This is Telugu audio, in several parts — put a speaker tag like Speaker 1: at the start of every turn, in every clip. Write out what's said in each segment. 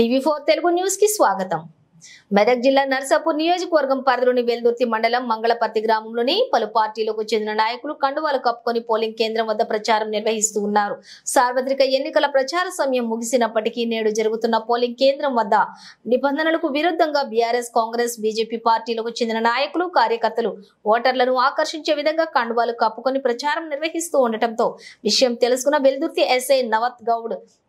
Speaker 1: టీవీ4 తెలుగు న్యూస్ కి స్వాగతం। మెదక్ జిల్లా నర్సాపూర్ నియోజకవర్గం పరిధిలోని వెల్దుర్తి మండలం మంగళపర్తి గ్రామంలోని పలు పార్టీలకు చెందిన నాయకులు కండువాలు కప్పుకొని పోలింగ్ కేంద్రం వద్ద ప్రచారం నిర్వహిస్తూ ఉన్నారు। సార్వత్రిక ఎన్నికల ప్రచార సమయం ముగిసినప్పటికీ నేడు జరుగుతున్న పోలింగ్ కేంద్రం వద్ద నిబంధనలకు విరుద్ధంగా బీఆర్ఎస్ కాంగ్రెస్ బీజేపీ పార్టీలకు చెందిన నాయకులు కార్యకర్తలు ఓటర్లను ఆకర్షించే విధంగా కండువాలు కప్పుకొని ప్రచారం నిర్వహిస్తూ ఉండటంతో విషయం తెలుసుకున్న వెల్దుర్తి ఎస్ఐ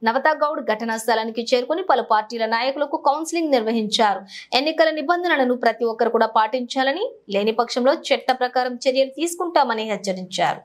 Speaker 1: నవతా గౌడ్ ఘటనా స్థలానికి చేరుకుని పలు పార్టీల నాయకులకు కౌన్సిలింగ్ నిర్వహించారు। ఎన్నికల నిబంధనలను ప్రతి ఒక్కరు కూడా పాటించాలని, లేని పక్షంలో చట్ట ప్రకారం చర్యలు తీసుకుంటామని హెచ్చరించారు।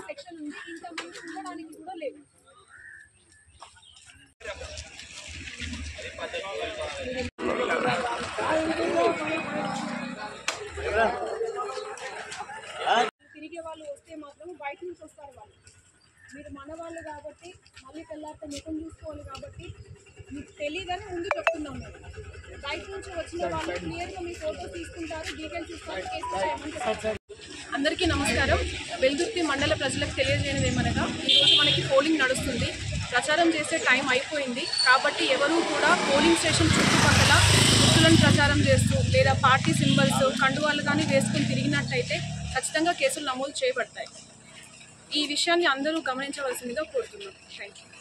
Speaker 2: సెక్షన్ ఉంది, ఇంతమంది ఉండడానికి కూడా లేదు। తిరిగే వాళ్ళు వస్తే మాత్రం బయట నుంచి వస్తారు వాళ్ళు, మీరు మన వాళ్ళు కాబట్టి మళ్ళీ తెల్లారితే ముఖం చూసుకోవాలి కాబట్టి మీకు తెలియదని ముందు చెప్తున్నాం। బయట నుంచి వచ్చిన వాళ్ళు క్లియర్గా మీ ఫోటో తీసుకుంటారు, డీటెయిల్స్ ఇస్తారు, కేసు చేయమంటారు। అందరికీ నమస్కారం। వెల్దుర్తి మండల ప్రజలకు తెలియజేయనిది ఏమనగా ఈరోజు మనకి పోలింగ్ నడుస్తుంది, ప్రచారం చేసే టైం అయిపోయింది కాబట్టి ఎవరూ కూడా పోలింగ్ స్టేషన్ చుట్టుపక్కల గుర్తులను ప్రచారం చేస్తూ లేదా పార్టీ సింబల్స్ కండువాలు కానీ వేసుకుని తిరిగినట్టయితే ఖచ్చితంగా కేసులు నమోదు చేయబడతాయి। ఈ విషయాన్ని అందరూ గమనించవలసిందిగా కోరుతున్నాం। Thank you.